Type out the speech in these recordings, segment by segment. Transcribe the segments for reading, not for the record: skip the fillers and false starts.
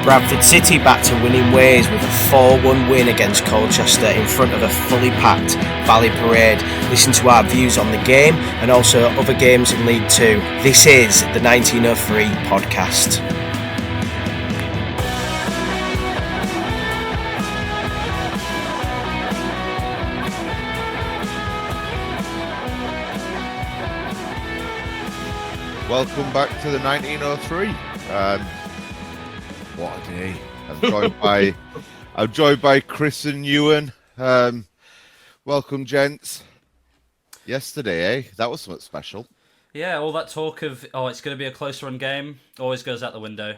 Bradford City back to winning ways with a 4-1 win against Colchester in front of a fully packed Valley Parade. Listen to our views on the game and also other games in League 2. This is the 1903 podcast. Welcome back to the 1903. What a day! I'm joined by Chris and Ewan. Welcome, gents. Yesterday, that was something special. Yeah, all that talk of it's going to be a close run game always goes out the window.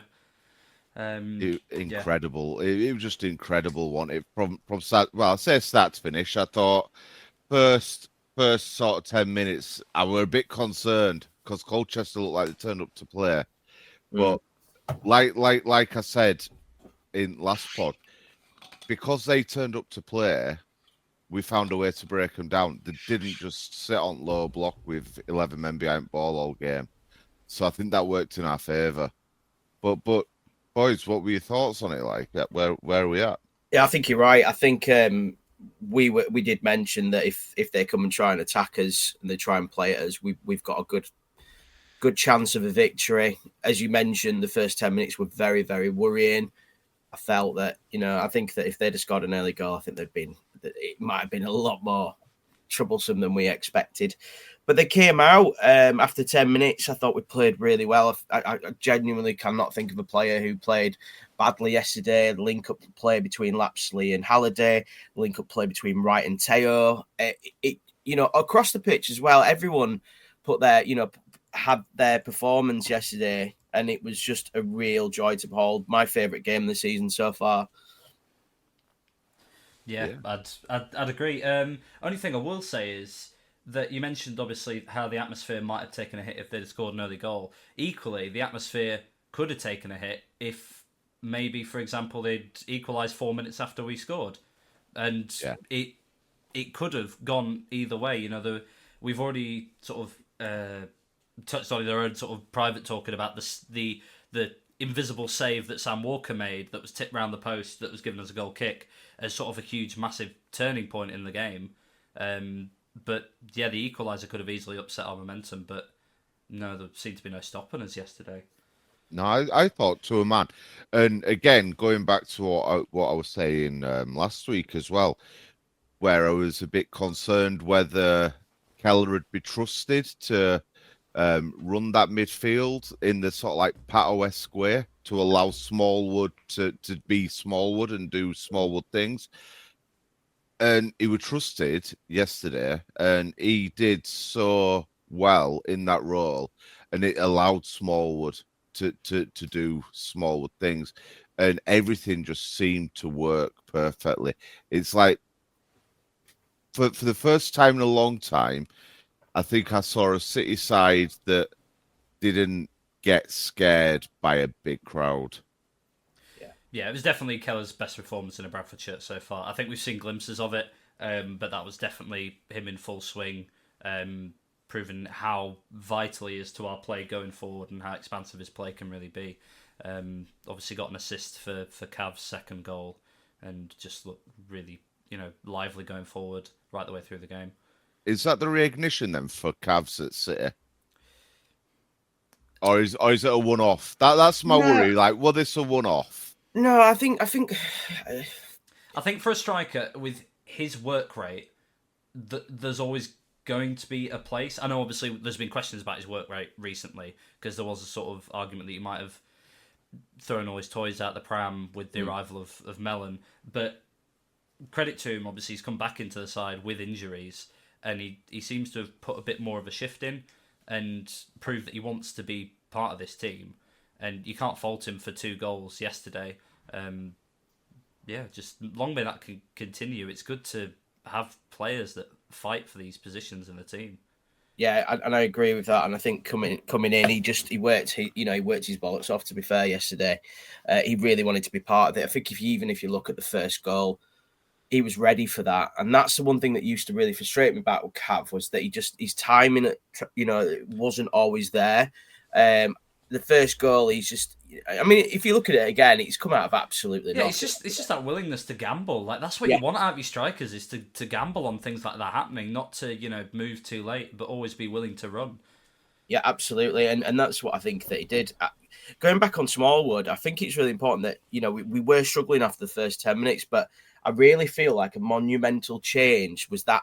Incredible! Yeah. It was just incredible. From start. Well, I say start to finish. I thought first sort of 10 minutes, I were a bit concerned because Colchester looked like they turned up to play, but. Like I said in last pod, because they turned up to play, we found a way to break them down. They didn't just sit on low block with 11 men behind ball all game. So I think that worked in our favour. But boys, what were your thoughts on it? Like, where are we at? Yeah, I think you're right. I think we did mention that if they come and try and attack us and they try and play at us, we've got a good chance of a victory. As you mentioned, the first 10 minutes were very, very worrying. I felt that, I think that if they'd have scored an early goal, I think it might have been a lot more troublesome than we expected. But they came out after 10 minutes. I thought we played really well. I genuinely cannot think of a player who played badly yesterday. The link-up play between Lapsley and Halliday, the link-up play between Wright and Teo. Across the pitch as well, everyone put their, had their performance yesterday, and it was just a real joy to behold. My favourite game of the season so far. Yeah. I'd agree. Only thing I will say is that you mentioned obviously how the atmosphere might have taken a hit if they'd scored an early goal. Equally, the atmosphere could have taken a hit if maybe, for example, they'd equalised 4 minutes after we scored, and it could have gone either way. We've already sort of touched on their own sort of private talking about the invisible save that Sam Walker made that was tipped round the post that was given as a goal kick as sort of a huge, massive turning point in the game. But yeah, the equaliser could have easily upset our momentum, but no, there seemed to be no stopping us yesterday. No, I thought to a man. And again, going back to what I was saying last week as well, where I was a bit concerned whether Keller would be trusted to run that midfield in the sort of like Pat-O-esque way to allow Smallwood to be Smallwood and do Smallwood things. And he was trusted yesterday, and he did so well in that role, and it allowed Smallwood to do Smallwood things, and everything just seemed to work perfectly. It's like for the first time in a long time, I think I saw a City side that didn't get scared by a big crowd. Yeah, it was definitely Keller's best performance in a Bradford shirt so far. I think we've seen glimpses of it, but that was definitely him in full swing, proving how vital he is to our play going forward and how expansive his play can really be. Obviously got an assist for Cav's second goal and just looked really, lively going forward right the way through the game. Is that the reignition then for Cavs at City? Or is it a one-off? That's my worry. Like, well, this a one-off? No, I think for a striker with his work rate, there's always going to be a place. I know obviously there's been questions about his work rate recently because there was a sort of argument that you might have thrown all his toys out the pram with the arrival of Mellon. But credit to him, obviously he's come back into the side with injuries, and he seems to have put a bit more of a shift in and proved that he wants to be part of this team. And you can't fault him for 2 goals yesterday. Just long may that can continue. It's good to have players that fight for these positions in the team. Yeah, and I agree with that. And I think coming in, he worked his bollocks off. To be fair, yesterday, he really wanted to be part of it. I think if you look at the first goal, he was ready for that. And that's the one thing that used to really frustrate me about Cav was that his timing, wasn't always there. The first goal, he's just, I mean, if you look at it again, it's come out of absolutely nothing. It's just that willingness to gamble. Like that's what Yeah. you want out of your strikers is to gamble on things like that happening, not to move too late, but always be willing to run. Yeah, absolutely, and that's what I think that he did. Going back on Smallwood, I think it's really important that we were struggling after the first 10 minutes, but I really feel like a monumental change was that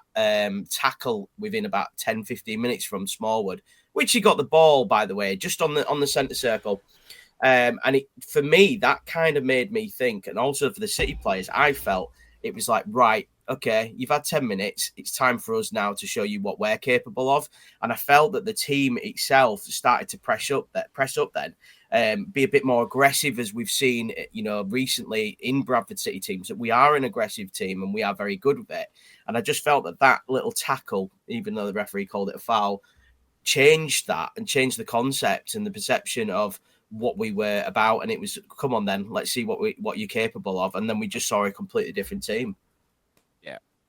tackle within about 10-15 minutes from Smallwood, which he got the ball, by the way, just on the centre circle. And for me, that kind of made me think, and also for the City players, I felt it was like, right, okay, you've had 10 minutes. It's time for us now to show you what we're capable of. And I felt that the team itself started to press up then, be a bit more aggressive, as we've seen, recently in Bradford City teams, that we are an aggressive team and we are very good with it. And I just felt that little tackle, even though the referee called it a foul, changed that and changed the concept and the perception of what we were about. And it was, come on then, let's see what you're capable of. And then we just saw a completely different team.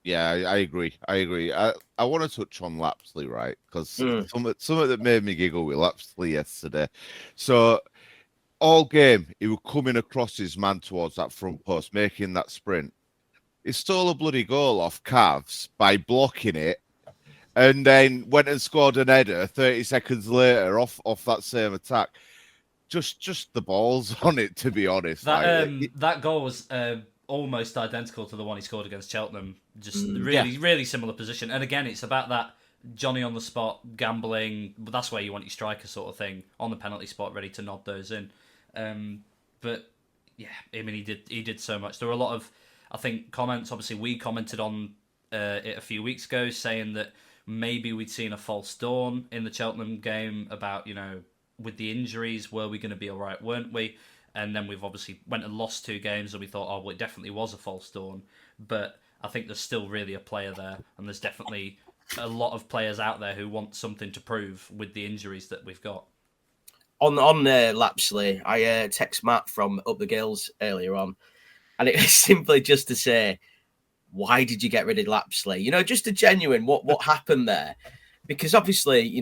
Yeah, I agree. I want to touch on Lapsley, right? Because something that made me giggle with Lapsley yesterday. So all game, he was coming across his man towards that front post, making that sprint. He stole a bloody goal off Cavs by blocking it, and then went and scored an header 30 seconds later off that same attack. Just the balls on it, to be honest. That goal was almost identical to the one he scored against Cheltenham. Just really similar position. And again, it's about that Johnny on the spot gambling. But that's where you want your striker sort of thing on the penalty spot, ready to nod those in. But yeah, I mean, he did so much. There were a lot of, I think, comments. Obviously, we commented on it a few weeks ago, saying that maybe we'd seen a false dawn in the Cheltenham game about with the injuries, were we going to be all right, weren't we? And then we've obviously went and lost 2 games, and we thought, oh, well, it definitely was a false dawn. But I think there's still really a player there, and there's definitely a lot of players out there who want something to prove with the injuries that we've got. On Lapsley, I text Matt from Up the Gills earlier on, and it was simply just to say, why did you get rid of Lapsley? Just a genuine what happened there, because obviously,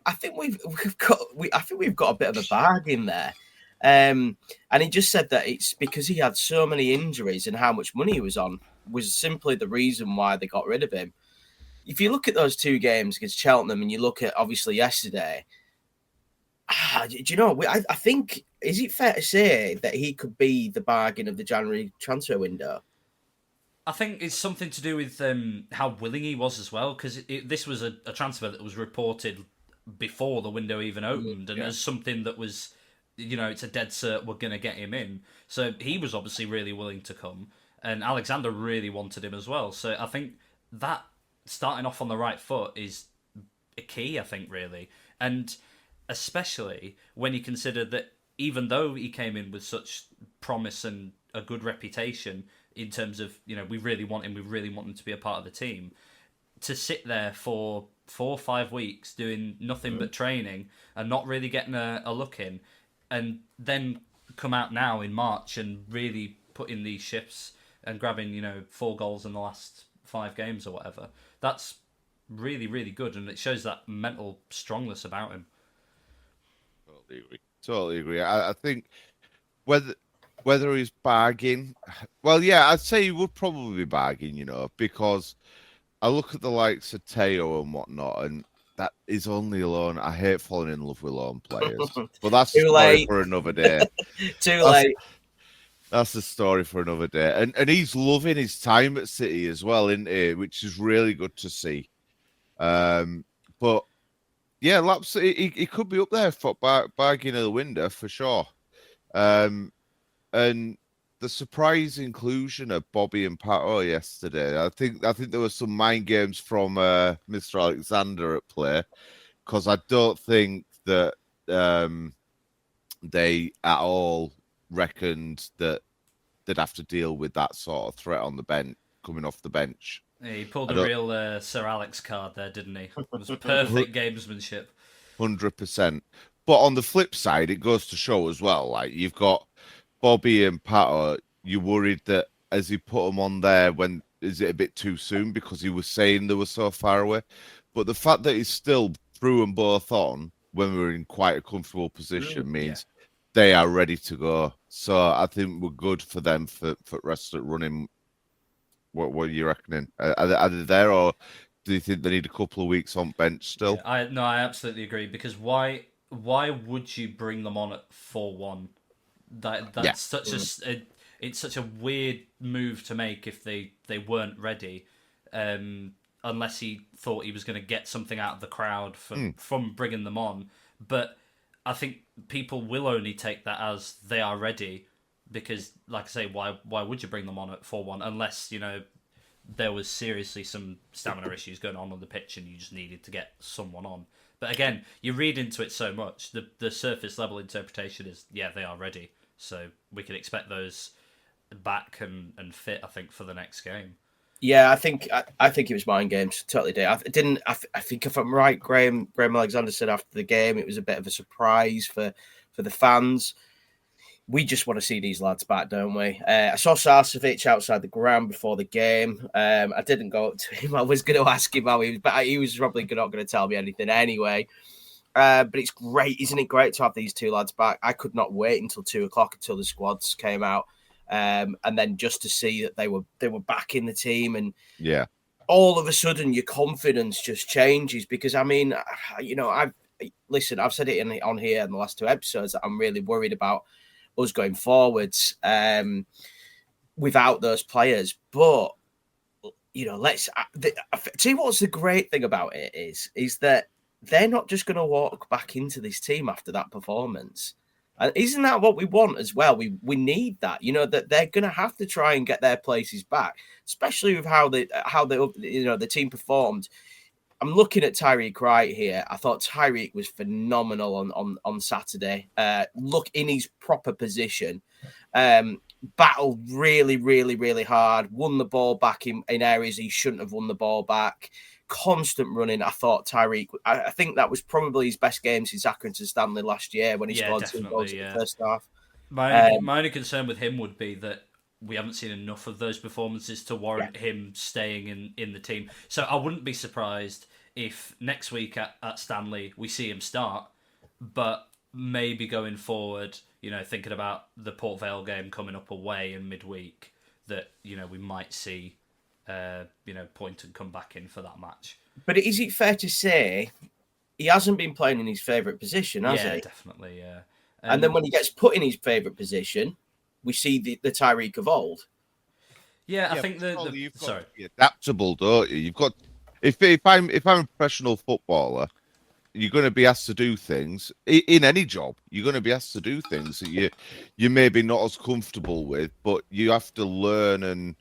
I think we've got a bit of a bargain there. And he just said that it's because he had so many injuries and how much money he was on was simply the reason why they got rid of him. If you look at those 2 games against Cheltenham and you look at obviously yesterday, do you know? I think, is it fair to say that he could be the bargain of the January transfer window? I think it's something to do with how willing he was as well, because this was a transfer that was reported before the window even opened, and as something that was, it's a dead cert, we're going to get him in. So he was obviously really willing to come, and Alexander really wanted him as well. So I think that starting off on the right foot is a key, I think, really. And especially when you consider that even though he came in with such promise and a good reputation in terms of, we really want him to be a part of the team, to sit there for 4 or 5 weeks doing nothing but training and not really getting a look in, and then come out now in March and really put in these shifts and grabbing 4 goals in the last 5 games or whatever, that's really, really good, and it shows that mental strongness about him. Totally agree. I think whether he's bargain, well, yeah, I'd say he would probably be bargain, because I look at the likes of Teo and whatnot, and that is only a loan. I hate falling in love with loan players, but that's a story for another day. Too late. That's the story for another day. And he's loving his time at City as well, isn't he? Which is really good to see. But yeah, Laps, he could be up there for bargain of the window for sure. And the surprise inclusion of Bobby and Pato yesterday, I think there were some mind games from Mr. Alexander at play, because I don't think that they at all reckoned that they'd have to deal with that sort of threat on the bench, coming off the bench. Yeah, he pulled a real Sir Alex card there, didn't he? It was perfect gamesmanship. 100%. But on the flip side, it goes to show as well, like, you've got Bobby and Pato, you worried that as he put them on there, is it a bit too soon because he was saying they were so far away? But the fact that he still threw them both on when we were in quite a comfortable position means they are ready to go. So I think we're good for them for rest of running. What are you reckoning? Are they there, or do you think they need a couple of weeks on bench still? Yeah, I absolutely agree, because why would you bring them on at 4-1? Yeah. That's such it's such a weird move to make if they weren't ready, unless he thought he was going to get something out of the crowd from bringing them on. But I think people will only take that as they are ready, because, like I say, why would you bring them on at 4-1 unless there was seriously some stamina issues going on the pitch and you just needed to get someone on. But again, you read into it so much. The surface level interpretation is, yeah, they are ready. So we can expect those back and fit, I think, for the next game. Yeah, I think it was mind games. Totally did. I think if I'm right, Graham Alexander said after the game it was a bit of a surprise for the fans. We just want to see these lads back, don't we? I saw Sarcevic outside the ground before the game. I didn't go up to him. I was going to ask him how he was, but he was probably not going to tell me anything anyway. But it's great, isn't it? Great to have these two lads back. I could not wait until 2:00 until the squads came out, and then just to see that they were back in the team, and Yeah. all of a sudden your confidence just changes. Because I mean, I've said it on here in the last two episodes that I'm really worried about us going forwards without those players. But let's tell you what's the great thing about it is that they're not just going to walk back into this team after that performance. And isn't that what we want as well? We need that, that they're going to have to try and get their places back, especially with how the team performed. I'm looking at Tyreek Wright here. I thought Tyreek was phenomenal on Saturday. Look in his proper position. Battled really, really, really hard. Won the ball back in areas he shouldn't have won the ball back. Constant running. I thought Tyreek. I think that was probably his best game since Accrington Stanley last year when he scored 2 goals in the first half. My only concern with him would be that we haven't seen enough of those performances to warrant him staying in the team. So I wouldn't be surprised if next week at Stanley we see him start, but maybe going forward, thinking about the Port Vale game coming up away in midweek, that we might see Poynton come back in for that match. But is it fair to say he hasn't been playing in his favourite position, has he? Yeah, definitely, yeah. And then when he gets put in his favourite position, we see the Tyreek of old. Yeah, I think you've got to be adaptable, don't you? You've got if I'm a professional footballer, you're going to be asked to do things in any job. You're going to be asked to do things that you maybe not as comfortable with, but you have to learn and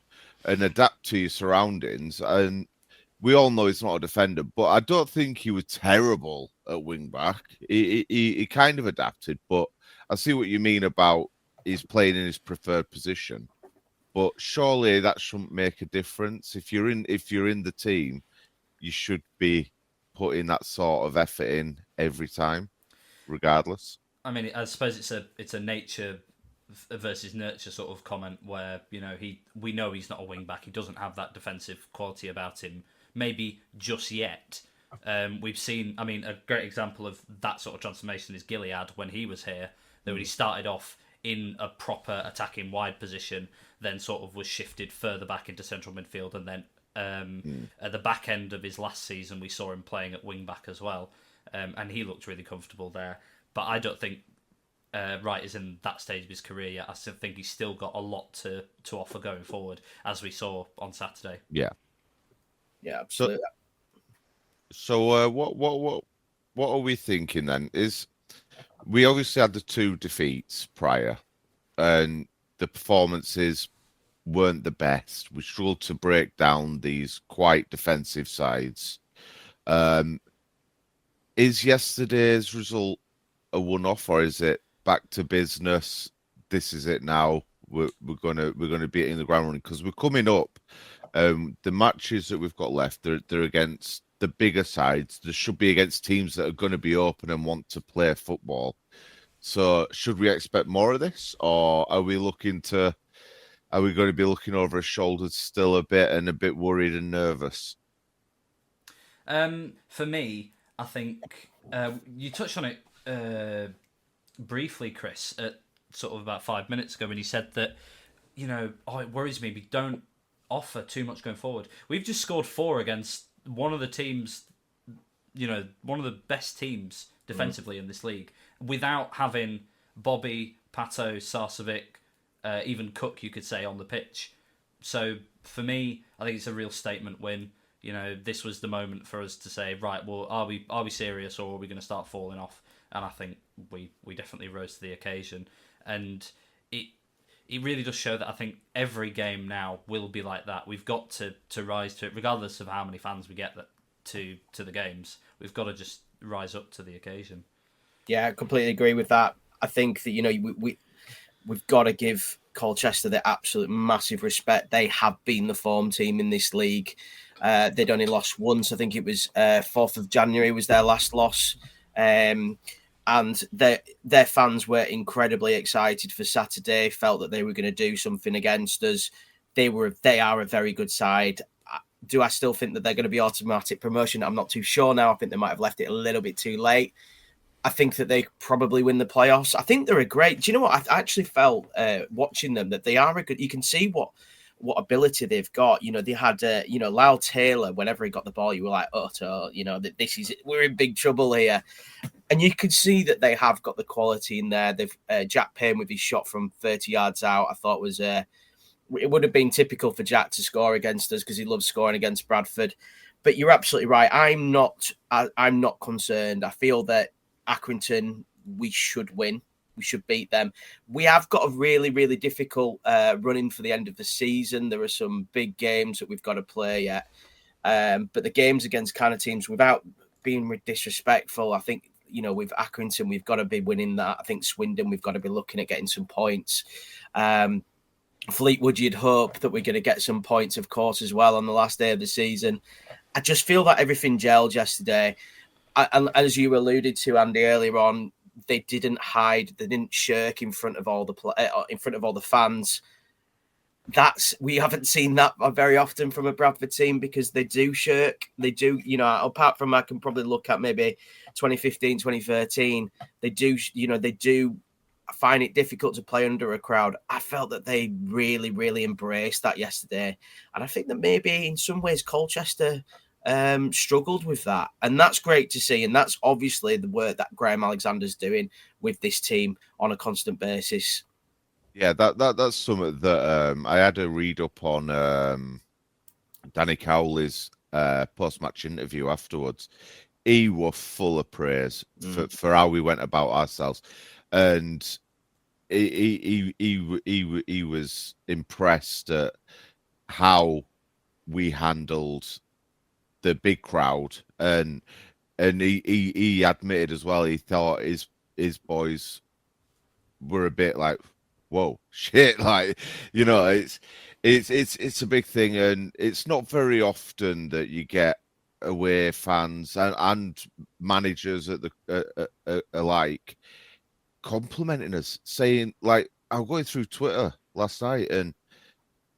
adapt to your surroundings. And we all know he's not a defender, but I don't think he was terrible at wing back. He kind of adapted, but I see what you mean about he's playing in his preferred position. But surely that shouldn't make a difference. If you're in the team, you should be putting that sort of effort in every time, regardless. I mean, I suppose it's a nature versus nurture sort of comment where we know he's not a wing back. He doesn't have that defensive quality about him. Maybe just yet. We've seen. I mean, a great example of that sort of transformation is Gilead when he was here. That he started off in a proper attacking wide position, then sort of was shifted further back into central midfield, and then at the back end of his last season, we saw him playing at wing back as well, and he looked really comfortable there. But I don't think Wright is in that stage of his career yet. I still think he's still got a lot to offer going forward, as we saw on Saturday. Yeah, absolutely. So what are we thinking then? Is we obviously had the 2 defeats prior, and the performances weren't the best. We struggled to break down these quite defensive sides. Is yesterday's result a one-off, or is it back to business? This is it now. We're gonna be hitting the ground running, because we're coming up. The matches that we've got left, they're against the bigger sides. They should be against teams that are going to be open and want to play football. So should we expect more of this, or are we going to be looking over our shoulders still a bit worried and nervous? For me, I think you touched on it briefly, Chris, at sort of about 5 minutes ago when you said that, it worries me we don't offer too much going forward. We've just scored 4 against one of the teams, one of the best teams defensively in this league, without having Bobby, Pato, Sarcevic, even Cook, you could say, on the pitch. So for me, I think it's a real statement win. This was the moment for us to say, right, well, are we serious, or are we going to start falling off? And I think we definitely rose to the occasion. And it really does show that I think every game now will be like that. We've got to rise to it, regardless of how many fans we get to the games. We've got to just rise up to the occasion. Yeah, I completely agree with that. I think that, we've got to give Colchester the absolute massive respect. They have been the form team in this league. They'd only lost once. I think it was 4th of January was their last loss. And their fans were incredibly excited for Saturday, felt that they were going to do something against us. They are a very good side. Do I still think that they're going to be automatic promotion? I'm not too sure now. I think they might have left it a little bit too late. I think that they probably win the playoffs. I think they're a great... Do you know what? I actually felt watching them that they are a good... You can see what ability they've got. They had, Lyle Taylor, whenever he got the ball, you were like, we're in big trouble here. And you could see that they have got the quality in there. They've Jack Payne with his shot from 30 yards out, I thought was... it would have been typical for Jack to score against us because he loves scoring against Bradford. But you're absolutely right. I'm not concerned. I feel that Accrington, we should win. We should beat them. We have got a really, really difficult run-in for the end of the season. There are some big games that we've got to play yet. But the games against kind of teams, without being disrespectful, I think, with Accrington, we've got to be winning that. I think Swindon, we've got to be looking at getting some points. Fleetwood, you'd hope that we're going to get some points, of course, as well on the last day of the season. I just feel that everything gelled yesterday. And as you alluded to, Andy, earlier on, they didn't hide, they didn't shirk in front of all the fans. We haven't seen that very often from a Bradford team because they do shirk. They do, apart from I can probably look at maybe 2015, 2013, they do find it difficult to play under a crowd. I felt that they really, really embraced that yesterday. And I think that maybe in some ways Colchester struggled with that, and that's great to see. And that's obviously the work that Graham Alexander's doing with this team on a constant basis. Yeah, that's something that I had a read up on Danny Cowley's post-match interview afterwards. He was full of praise for how we went about ourselves, and he was impressed at how we handled the big crowd, and he admitted as well he thought his boys were a bit like, whoa, shit, like, it's a big thing, and it's not very often that you get away fans and managers at the alike complimenting us, saying, like, I was going through Twitter last night and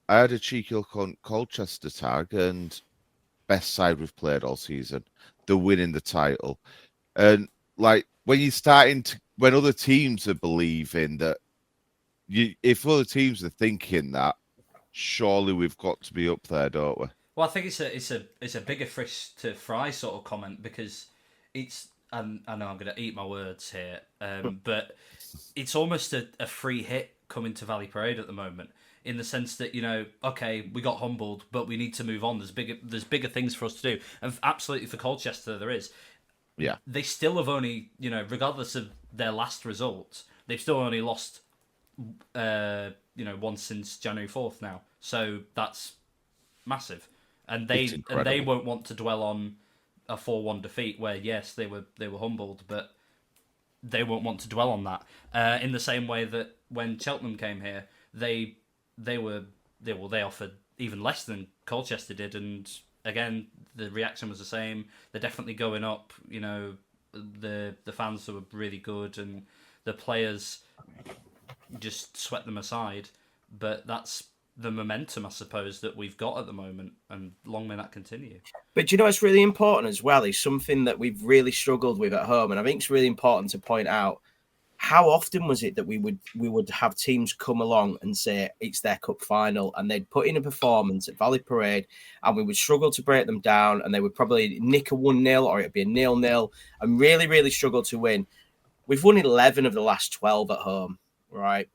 I had a cheeky look on Colchester tag and best side we've played all season. They're winning the title. And like when other teams are believing that, if other teams are thinking that, surely we've got to be up there, don't we? Well, I think it's a bigger fish to fry sort of comment because it's. I know I'm going to eat my words here, but it's almost a free hit coming to Valley Parade at the moment. In the sense that, okay, we got humbled, but we need to move on. There's bigger things for us to do. And absolutely for Colchester, there is. Yeah. They still have only, regardless of their last result, they've still only lost, once since January 4th now. So that's massive. And they won't want to dwell on a 4-1 defeat where, yes, they were humbled, but they won't want to dwell on that. In the same way that when Cheltenham came here, they offered even less than Colchester did, and again the reaction was the same. They're definitely going up. The fans were really good, and the players just swept them aside. But that's the momentum, I suppose, that we've got at the moment, and long may that continue. But it's really important as well. Is something that we've really struggled with at home, and I think it's really important to point out how often was it that we would have teams come along and say it's their cup final, and they'd put in a performance at Valley Parade, and we would struggle to break them down, and they would probably nick a 1-0 or it'd be a 0-0, and really, really struggle to win. We've won 11 of the last 12 at home, right?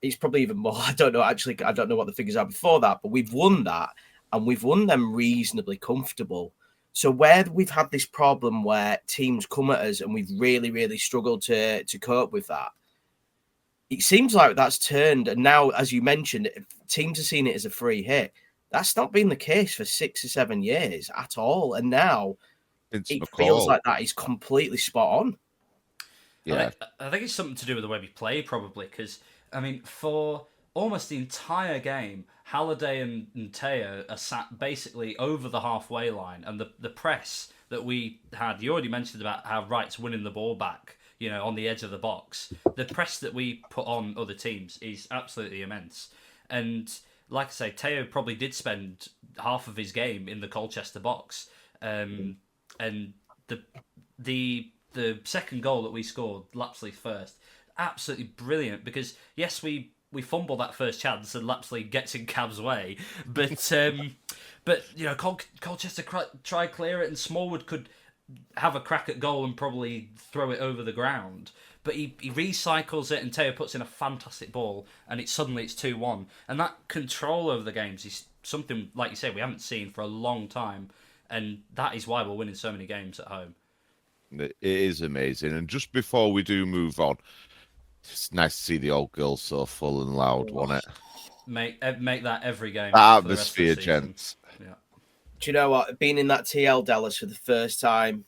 It's probably even more. I don't know. Actually, I don't know what the figures are before that, but we've won that, and we've won them reasonably comfortable. So where we've had this problem where teams come at us and we've really, really struggled to cope with that, it seems like that's turned. And now, as you mentioned, teams are seeing it as a free hit. That's not been the case for 6 or 7 years at all. And now it feels like that is completely spot on. Yeah, I think it's something to do with the way we play, probably, because I mean, for almost the entire game, Halliday and Teo are sat basically over the halfway line, and the press that we had, you already mentioned about how Wright's winning the ball back, on the edge of the box. The press that we put on other teams is absolutely immense. And like I say, Teo probably did spend half of his game in the Colchester box. And the second goal that we scored, Lapsley first, absolutely brilliant, because yes, we fumble that first chance and Lapsley gets in Cav's way, but Colchester try clear it, and Smallwood could have a crack at goal and probably throw it over the ground, but he recycles it, and Teo puts in a fantastic ball, and it's 2-1, and that control over the games is something, like you say, we haven't seen for a long time, and that is why we're winning so many games at home. It is amazing. And just before we do move on, it's nice to see the old girls so full and loud, wasn't it? Make that every game. That atmosphere, gents. Yeah. Do you know what? Being in that TL Dallas for the first time,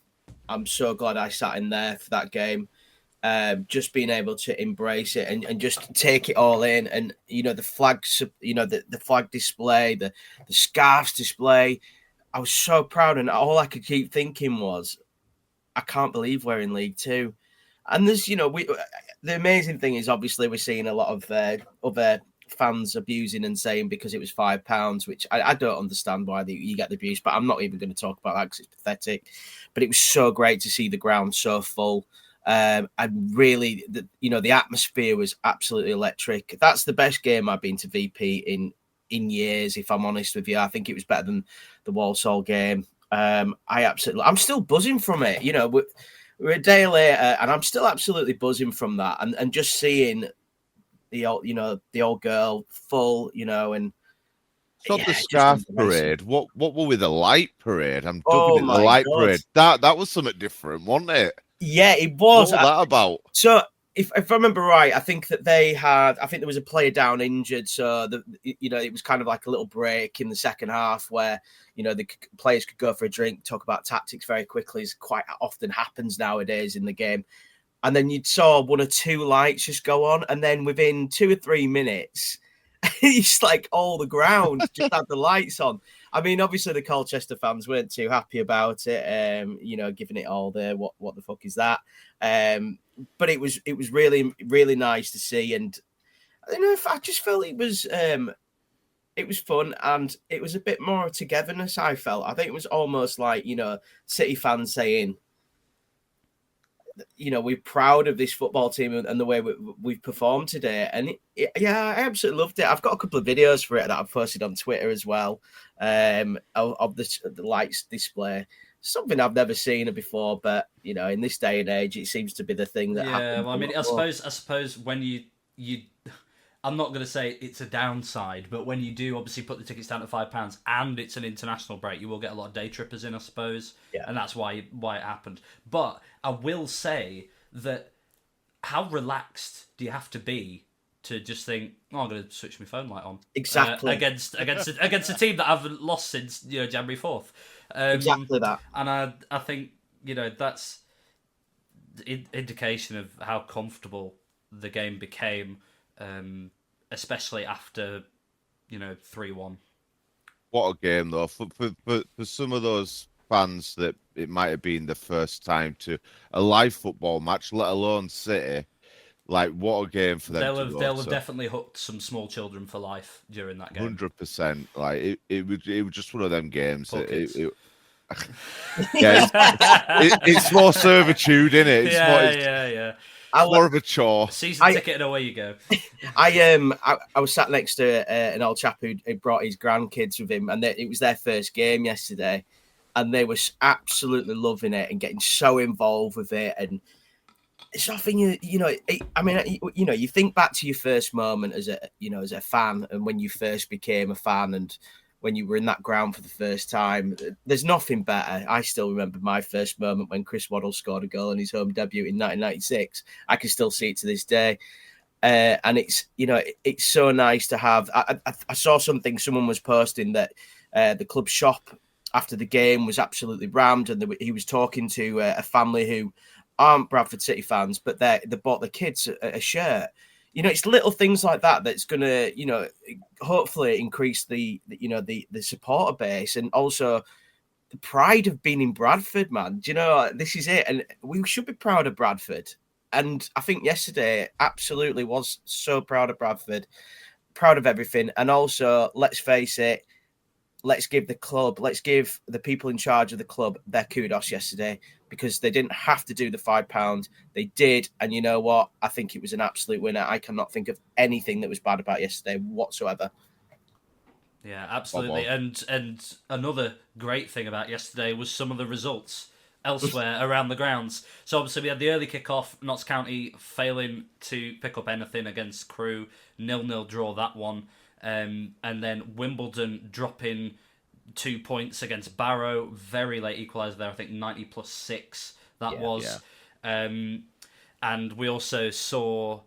I'm so glad I sat in there for that game. Just being able to embrace it and just take it all in. And, the flags, the flag display, the scarves display. I was so proud. And all I could keep thinking was, I can't believe we're in League Two. And there's, the amazing thing is, obviously, we're seeing a lot of other fans abusing and saying because it was £5, which I don't understand why you get the abuse, but I'm not even going to talk about that because it's pathetic. But it was so great to see the ground so full. And really, the atmosphere was absolutely electric. That's the best game I've been to VP in years, if I'm honest with you. I think it was better than the Walsall game. I'm still buzzing from it. We're a day later, and I'm still absolutely buzzing from that, and just seeing the old girl full, and so the scarf parade. What were with the light parade? I'm talking the light parade. That was something different, wasn't it? Yeah, it was. What was that about? So if I remember right, I think that there was a player down injured, so it was kind of like a little break in the second half where the players could go for a drink, talk about tactics very quickly, as quite often happens nowadays in the game. And then you'd saw 1 or 2 lights just go on, and then within 2 or 3 minutes, it's like all the ground just had the lights on. I mean, obviously the Colchester fans weren't too happy about it, giving it all the what the fuck is that? But it was really, really nice to see, and I just felt it was fun, and it was a bit more togetherness. I felt. I think it was almost like City fans saying, we're proud of this football team and the way we've performed today. And I absolutely loved it. I've got a couple of videos for it that I've posted on Twitter as well, of the lights display. Something I've never seen before, but in this day and age, it seems to be the thing that happens. Yeah, well, I mean, I suppose when you, I'm not going to say it's a downside, but when you do obviously put the tickets down to £5 and it's an international break, you will get a lot of day trippers in, I suppose, and that's why it happened. But I will say that how relaxed do you have to be to just think, I'm going to switch my phone light on exactly against a team that I've lost since January 4th. Exactly that, and I think that's the indication of how comfortable the game became, especially after 3-1. What a game though! For some of those fans that it might have been the first time to a live football match, let alone City. Like, what a game for them! They'll have definitely hooked some small children for life during that game. 100%. Like it was just one of them games. It's more servitude, isn't it? Yeah. More of a chore. Season ticket and away you go. I was sat next to an old chap who brought his grandkids with him, and it was their first game yesterday, and they were absolutely loving it and getting so involved with it. And it's often you think back to your first moment as a fan, and when you first became a fan, and when you were in that ground for the first time. There's nothing better. I still remember my first moment when Chris Waddle scored a goal in his home debut in 1996. I can still see it to this day. And it's so nice to have. I saw something, someone was posting that the club shop after the game was absolutely rammed, and he was talking to a family who aren't Bradford City fans, but they bought the kids a shirt. It's little things like that that's going to, hopefully increase the supporter base, and also the pride of being in Bradford, man. This is it. And we should be proud of Bradford. And I think yesterday absolutely was so proud of Bradford, proud of everything. And also, let's face it, let's give the people in charge of the club their kudos yesterday, because they didn't have to do the £5. They did. And you know what? I think it was an absolute winner. I cannot think of anything that was bad about yesterday whatsoever. Yeah, absolutely. And another great thing about yesterday was some of the results elsewhere around the grounds. So obviously we had the early kick-off, Notts County failing to pick up anything against Crewe, 0-0 draw that one. And then Wimbledon dropping 2 points against Barrow, very late equaliser there, I think 90+6 that was. Yeah. And we also saw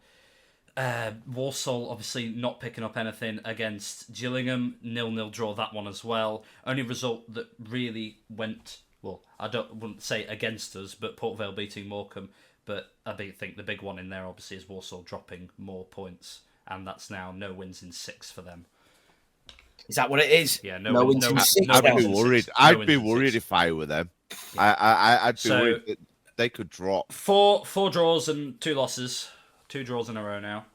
Walsall obviously not picking up anything against Gillingham, 0-0 draw that one as well. Only result that really went, well, wouldn't say against us, but Port Vale beating Morecambe. But I think the big one in there obviously is Walsall dropping more points, and that's now no wins in 6 for them. Is that what it is? Yeah, no wins in 6. I'd be worried. I'd be worried if I were them. Yeah. I'd be worried that they could drop. Four draws and 2 losses. 2 draws in a row now.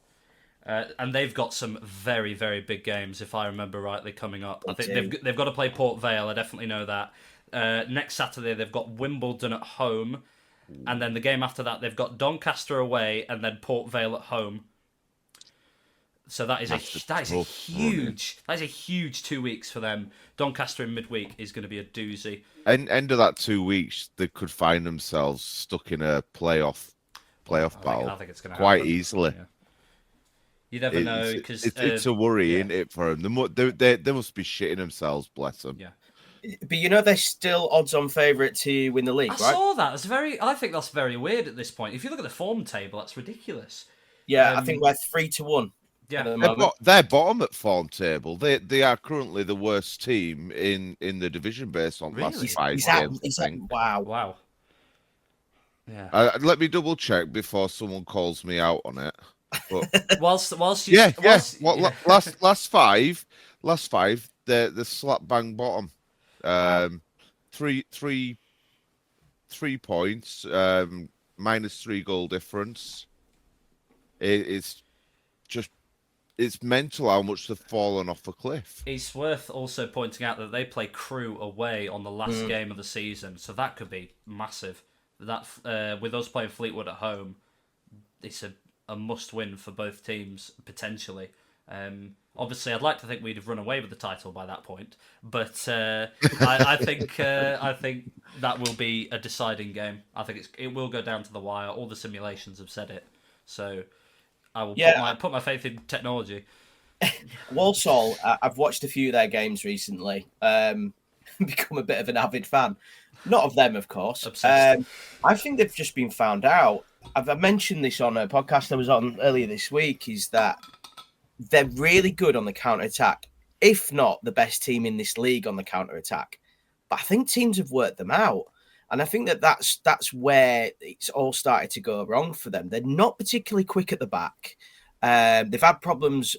And they've got some very, very big games, if I remember rightly, coming up. I think they've got to play Port Vale. I definitely know that. Next Saturday, they've got Wimbledon at home. And then the game after that, they've got Doncaster away and then Port Vale at home. So that is a huge 2 weeks for them. Doncaster in midweek is going to be a doozy. And end of that 2 weeks, they could find themselves stuck in a playoff battle. I think it's going to quite happen. Easily. Yeah. You never know, because it's a worry, isn't it, for them? They must be shitting themselves, bless them. Yeah. But they're still odds-on favourite to win the league, right? I saw that. I think that's very weird at this point. If you look at the form table, that's ridiculous. Yeah, I think we're 3-1. Yeah, they're bottom at form table. They are currently the worst team in the division based on last 5 games. Wow. Yeah. Let me double check before someone calls me out on it. But whilst last five, they're slap bang bottom. 3 points, -3 goal difference. It's mental how much they've fallen off a cliff. It's worth also pointing out that they play Crewe away on the last game of the season, so that could be massive. That with us playing Fleetwood at home, it's a must-win for both teams potentially. Obviously, I'd like to think we'd have run away with the title by that point, but I think that will be a deciding game. I think it will go down to the wire. All the simulations have said it, so I will put my faith in technology. Walsall, I've watched a few of their games recently. Become a bit of an avid fan. Not of them, of course. I think they've just been found out. I've mentioned this on a podcast I was on earlier this week, is that they're really good on the counter-attack, if not the best team in this league on the counter-attack. But I think teams have worked them out. And I think that's where it's all started to go wrong for them. They're not particularly quick at the back. They've had problems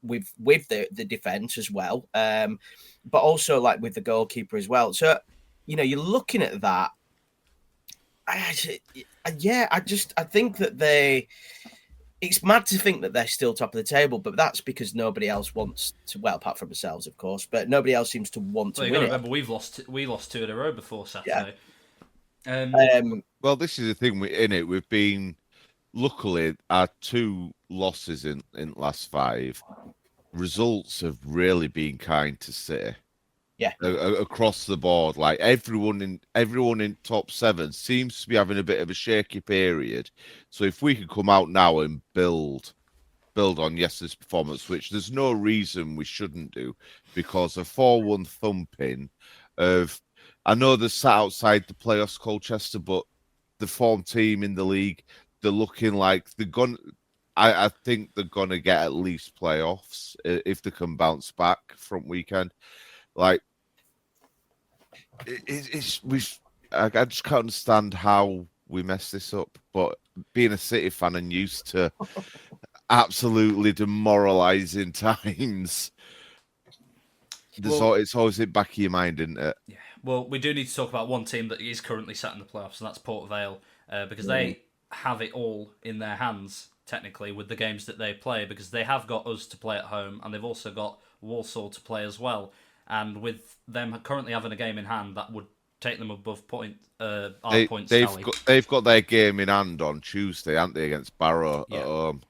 with the defence as well, but also like with the goalkeeper as well. So, you're looking at that. I think that it's mad to think that they're still top of the table, but that's because nobody else wants to, well, apart from themselves, of course, but nobody else seems to want to win it. Remember, we lost 2 in a row before Saturday. Well, this is the thing we've been luckily, our 2 losses in last 5 results have really been kind to City. Yeah. Across the board, like everyone in top 7 seems to be having a bit of a shaky period. So if we could come out now and build on yesterday's performance, which there's no reason we shouldn't do, because a 4-1 thumping of, I know they're sat outside the playoffs, Colchester, but the form team in the league, they're looking like they're going. I think they're gonna get at least playoffs if they can bounce back from weekend. Like I just can't understand how we messed this up. But being a City fan and used to absolutely demoralising times, it's always in the back of your mind, isn't it? Yeah. Well, we do need to talk about one team that is currently sat in the playoffs, and that's Port Vale, because they have it all in their hands, technically, with the games that they play, because they have got us to play at home, and they've also got Walsall to play as well. And with them currently having a game in hand, that would take them above our points tally. They've got their game in hand on Tuesday, aren't they, against Barrow at home?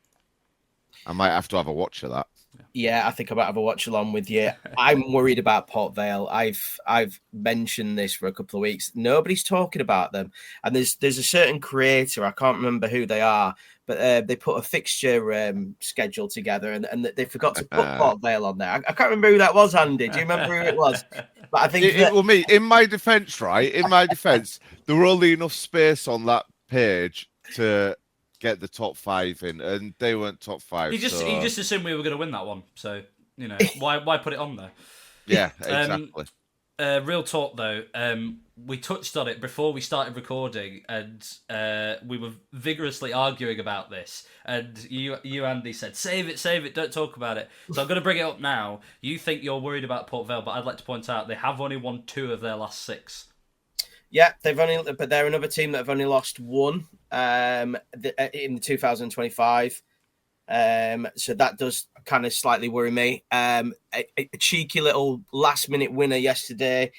I might have to have a watch of that. Yeah, I think I might have a watch along with you. I'm worried about Port Vale. I've mentioned this for a couple of weeks. Nobody's talking about them, and there's a certain creator. I can't remember who they are, but they put a fixture schedule together, and they forgot to put Port Vale on there. I can't remember who that was, Andy. Do you remember who it was? But I think in my defence, right? In my defence, there were only enough space on that page to get the top 5 in, and they weren't top 5. He just assumed we were going to win that one, so why put it on there? Yeah, exactly. Real talk though, we touched on it before we started recording, and we were vigorously arguing about this. And you Andy said, "Save it, don't talk about it." So I'm going to bring it up now. You think you're worried about Port Vale, but I'd like to point out they have only won 2 of their last 6. Yeah, but they're another team that have only lost 1 in the 2025. So that does kind of slightly worry me. A cheeky little last-minute winner yesterday.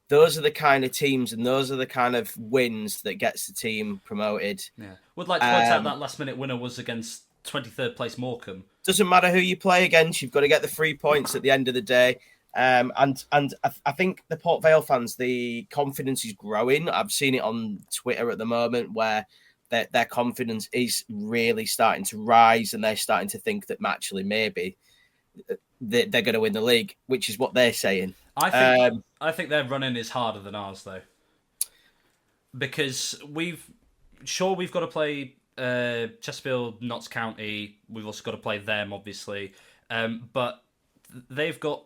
Those are the kind of teams and those are the kind of wins that gets the team promoted. Yeah, would like to point out that last-minute winner was against 23rd place Morecambe. Doesn't matter who you play against, you've got to get the 3 points at the end of the day. And I think the Port Vale fans, the confidence is growing. I've seen it on Twitter at the moment where their confidence is really starting to rise, and they're starting to think that actually maybe they're going to win the league, which is what they're saying. I think their running is harder than ours though, because we've got to play Chesterfield, Notts County. We've also got to play them, obviously, but they've got.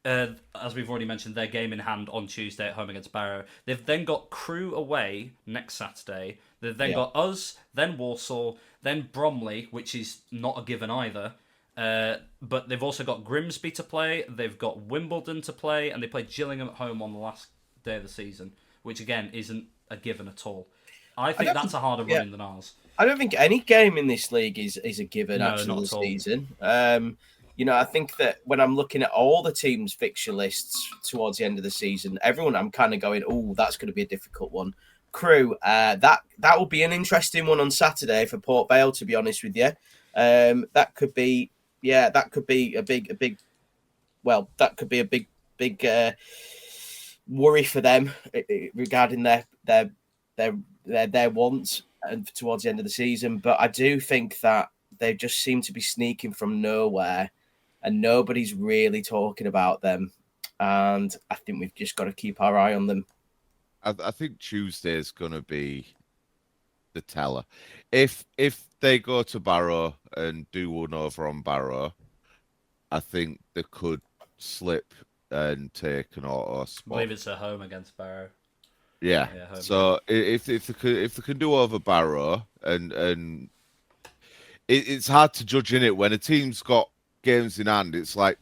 As we've already mentioned, their game in hand on Tuesday at home against Barrow. They've then got Crewe away next Saturday. They've then got us, then Walsall, then Bromley, which is not a given either. But they've also got Grimsby to play. They've got Wimbledon to play, and they play Gillingham at home on the last day of the season, which again isn't a given at all. I think that's a harder running than ours. I don't think any game in this league is a given actually this season. I think that when I'm looking at all the teams' fixture lists towards the end of the season, everyone I'm kind of going, oh, that's going to be a difficult one. Crewe, that will be an interesting one on Saturday for Port Vale, to be honest with you. That could be a big worry for them regarding their wants and towards the end of the season. But I do think that they just seem to be sneaking from nowhere, and nobody's really talking about them. And I think we've just got to keep our eye on them. I think Tuesday is going to be the teller. If they go to Barrow and do 1 over on Barrow, I think they could slip and take an auto spot. I believe it's at home against Barrow. Yeah. So if they can do over Barrow, and it's hard to judge in it when a team's got games in hand. It's like,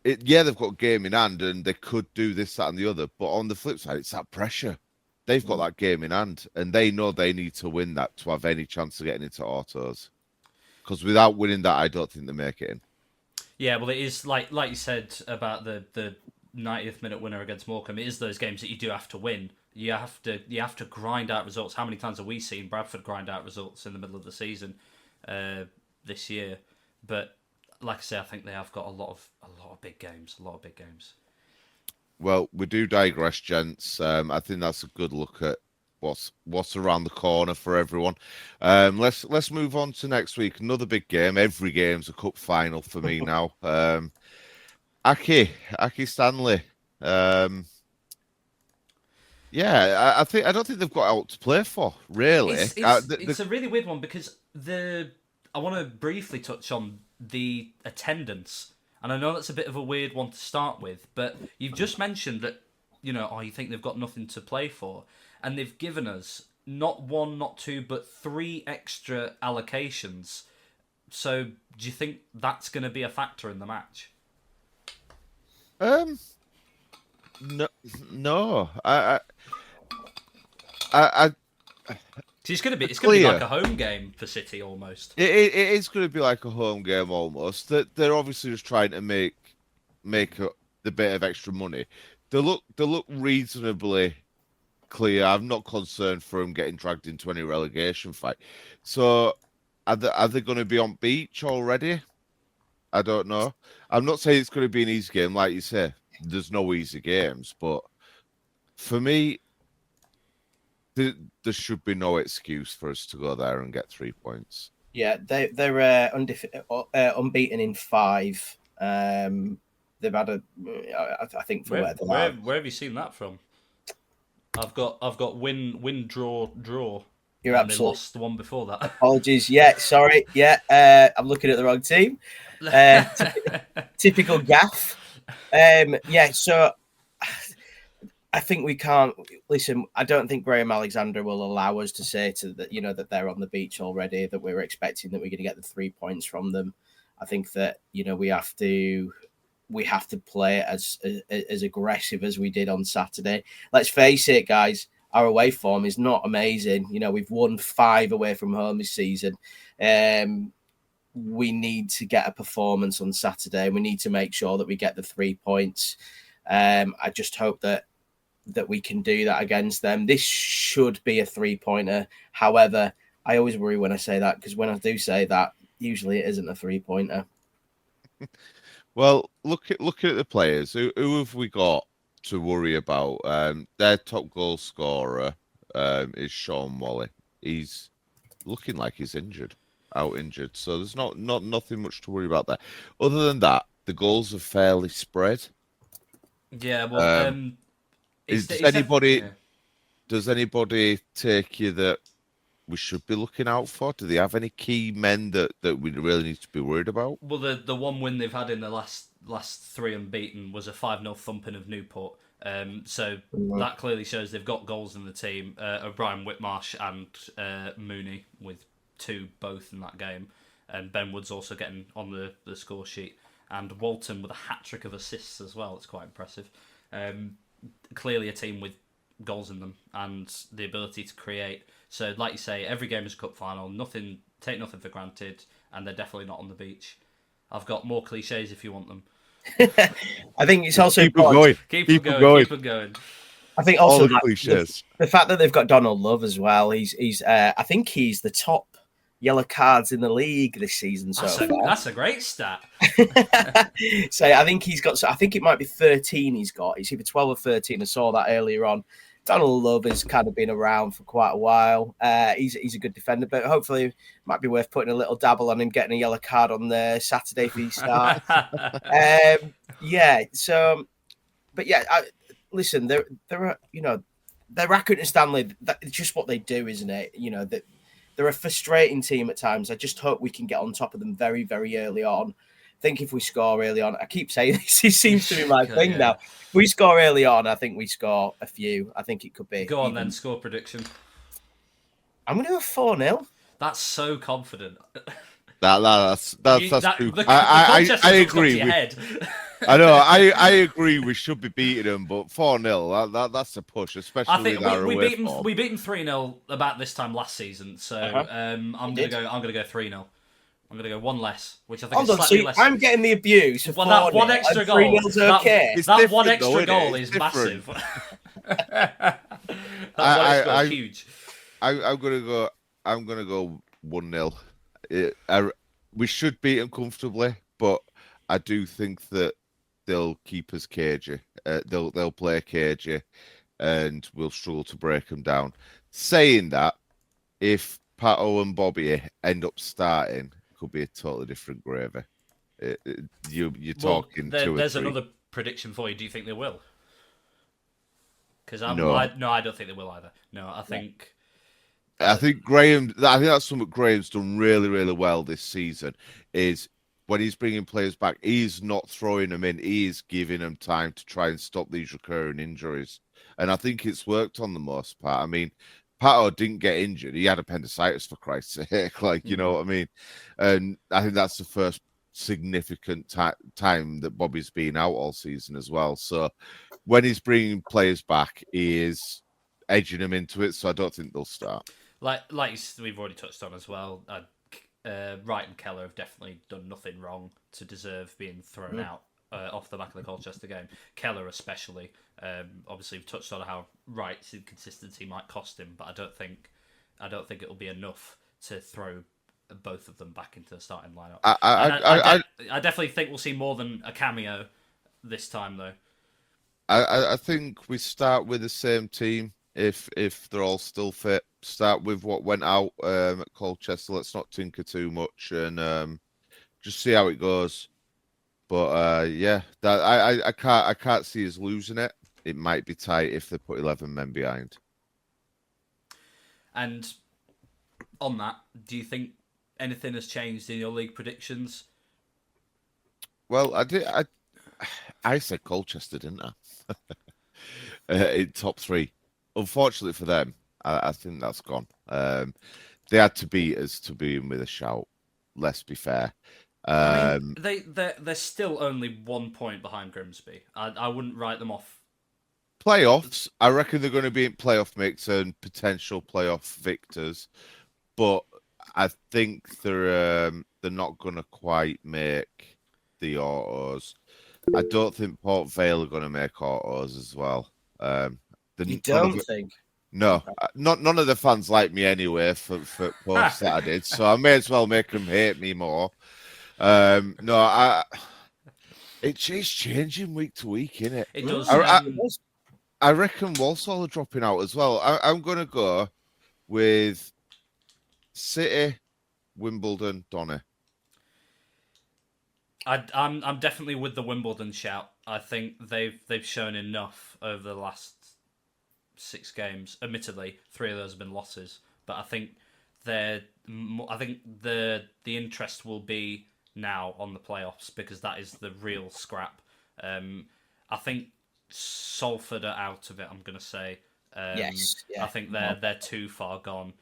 they've got game in hand and they could do this, that, and the other. But on the flip side, it's that pressure. They've got that game in hand, and they know they need to win that to have any chance of getting into autos. Because without winning that, I don't think they make it in. Yeah, well, it is like you said about the 90th minute winner against Morecambe. It is those games that you do have to win you have to grind out results. How many times have we seen Bradford grind out results in the middle of the season this year? But like I say, I think they have got a lot of big games. Well, we do digress, gents. I think that's a good look at what's around the corner for everyone. Let's move on to next week. Another big game. Every game's a cup final for me now. Aki Stanley. Yeah, I don't think they've got out to play for, really. It's a really weird one because I want to briefly touch on the attendance. And I know that's a bit of a weird one to start with, but you've just mentioned that, you think they've got nothing to play for. And they've given us not one, not two, but 3 extra allocations. So do you think that's going to be a factor in the match? No. It's going to be like a home game for City almost. It is going to be like a home game almost. They're obviously just trying to make the bit of extra money. They look reasonably clear. I'm not concerned for them getting dragged into any relegation fight. So are they going to be on beach already? I don't know. I'm not saying it's going to be an easy game, like you say. There's no easy games, but for me, there should be no excuse for us to go there and get 3 points. Yeah, they're unbeaten in 5. They've had I think where have you seen that from? I've got win draw. You're and absolutely. They lost the one before that. Apologies. Yeah, sorry. Yeah, I'm looking at the wrong team. Typical gaff. Yeah, so I think we can't listen. I don't think Graham Alexander will allow us to say that they're on the beach already, that we're expecting that we're going to get the 3 points from them. I think that we have to play as aggressive as we did on Saturday. Let's face it, guys. Our away form is not amazing. We've won 5 away from home this season. We need to get a performance on Saturday. We need to make sure that we get the 3 points. I just hope that we can do that against them. This should be a 3-pointer. However, I always worry when I say that, because when I do say that, usually it isn't a 3-pointer. Well, look at the players. Who have we got to worry about? Their top goal scorer is Sean Wally. He's looking like he's out injured. So there's nothing much to worry about there. Other than that, the goals are fairly spread. Yeah, well, does anybody take you that we should be looking out for? Do they have any key men that we really need to be worried about? Well, the one win they've had in the last 3 unbeaten was a 5-0 thumping of Newport. So that clearly shows they've got goals in the team. O'Brien, Whitmarsh and Mooney with 2 both in that game. And Ben Wood's also getting on the score sheet. And Walton with a hat-trick of assists as well. It's quite impressive. Clearly a team with goals in them and the ability to create. So, like you say, every game is a cup final. Take nothing for granted, and they're definitely not on the beach. I've got more cliches if you want them. I think it's also keep them going. Keep them going. I think also the fact that they've got Donald Love as well. He's I think he's the top yellow cards in the league this season so far. That's a great stat. So I think he's got. I think it might be 13. He's got. It's either 12 or 13. I saw that earlier on. Donald Love has kind of been around for quite a while. He's a good defender, but hopefully it might be worth putting a little dabble on him getting a yellow card on the Saturday if he starts. Yeah. So, but yeah, listen, they're Accrington Stanley. It's just what they do, isn't it? They're a frustrating team at times. I just hope we can get on top of them very, very early on. I think if we score early on, I keep saying this, it seems to be my thing now. If we score early on, I think we score a few. I think it could be. Go on then, score prediction. I'm going to go 4-0. That's so confident. That's too... I agree. I know. I agree. We should be beating them, but 4-0. That's a push, especially. I think we beat them 3-0 about this time last season. So I'm gonna go 3-0. I'm gonna go one less, which I think is slightly less. I'm getting the abuse. Well, that one extra goal. Okay. That one extra goal is massive. That I, huge. I'm gonna go. I'm gonna go 1-0. We should beat them comfortably, but I do think that they'll keep us cagey. They'll play cagey, and we'll struggle to break them down. Saying that, if Pato and Bobby end up starting, it could be a totally different gravy. You're Well, talking 2 or there's 3. another prediction for you. Do you think they will? Because No. I don't think they will either. No, I think. I think Graham. I think that's something Graham's done really, really well this season. Is when he's bringing players back, he's not throwing them in. He's giving them time to try and stop these recurring injuries, and I think it's worked on the most part. I mean, Pato didn't get injured; he had appendicitis for Christ's sake. Like, you know what I mean? And I think that's the first significant time that Bobby's been out all season as well. So when he's bringing players back, he is edging them into it. So I don't think they'll start. Like we've already touched on as well. Wright and Keller have definitely done nothing wrong to deserve being thrown out off the back of the Colchester game. Keller especially. Obviously, we've touched on how Wright's inconsistency might cost him, but I don't think it'll be enough to throw both of them back into the starting lineup. I definitely think we'll see more than a cameo this time, though. I think we start with the same team. If they're all still fit, start with what went out at Colchester. Let's not tinker too much and just see how it goes. But yeah, that I can't see us losing it. It might be tight if they put 11 men behind. And on that, do you think anything has changed in your league predictions? Well, I said Colchester, didn't I? In top 3. Unfortunately for them, I think that's gone. They had to beat us to be in with a shout. Let's be fair. I mean, they're still only 1 point behind Grimsby. I wouldn't write them off. Playoffs, I reckon they're going to be in playoff mix and potential playoff victors, but I think they're not going to quite make the autos. I don't think Port Vale are going to make autos as well. You don't think? No, none of the fans like me anyway for posts that I did, so I may as well make them hate me more. No, it's changing week to week, isn't it? It does. I reckon Walsall are dropping out as well. I'm going to go with City, Wimbledon, Donny. I'm definitely with the Wimbledon shout. I think they've shown enough over the last 6 games. Admittedly, 3 of those have been losses, but I think the interest will be now on the playoffs because that is the real scrap. I think Salford are out of it. I'm going to say. Yes. Yeah. I think they're too far gone.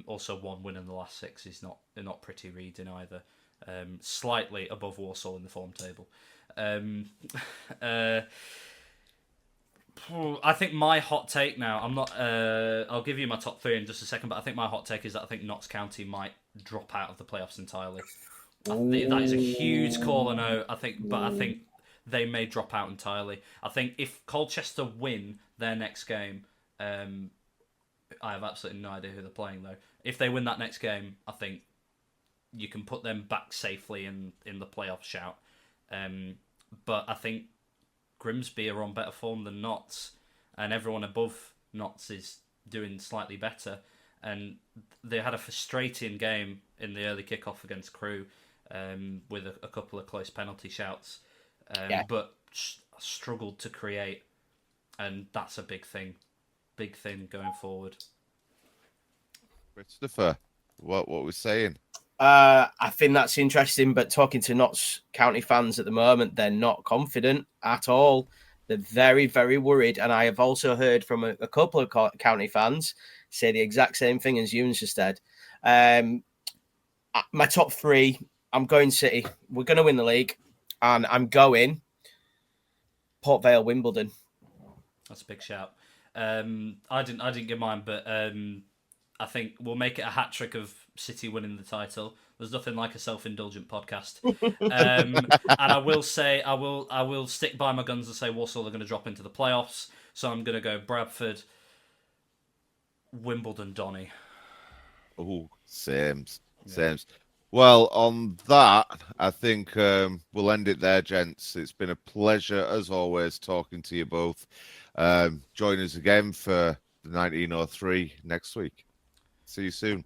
Also, 1 win in the last 6 is not pretty reading either. Slightly above Walsall in the form table. I think my hot take now. I'm not. I'll give you my top 3 in just a second, but I think my hot take is that I think Notts County might drop out of the playoffs entirely. I think that is a huge call, I know. I think they may drop out entirely. I think if Colchester win their next game, I have absolutely no idea who they're playing though. If they win that next game, I think you can put them back safely in the playoff shout. But I think Grimsby are on better form than Notts, and everyone above Notts is doing slightly better. And they had a frustrating game in the early kickoff against Crewe with a couple of close penalty shouts, but struggled to create, and that's a big thing going forward. Christopher, what we're saying? I think that's interesting, but talking to Notts County fans at the moment, they're not confident at all. They're very, very worried. And I have also heard from a couple of county fans say the exact same thing as Ewan just said. My top 3, I'm going City. We're going to win the league. And I'm going Port Vale, Wimbledon. That's a big shout. I didn't give mine, but I think we'll make it a hat trick of City winning the title. There's nothing like a self-indulgent podcast. And I will say, I will stick by my guns and say Walsall are going to drop into the playoffs. So I'm going to go Bradford, Wimbledon Donny. Oh, same. Well, on that, I think we'll end it there, gents. It's been a pleasure, as always, talking to you both. Join us again for the 1903 next week. See you soon.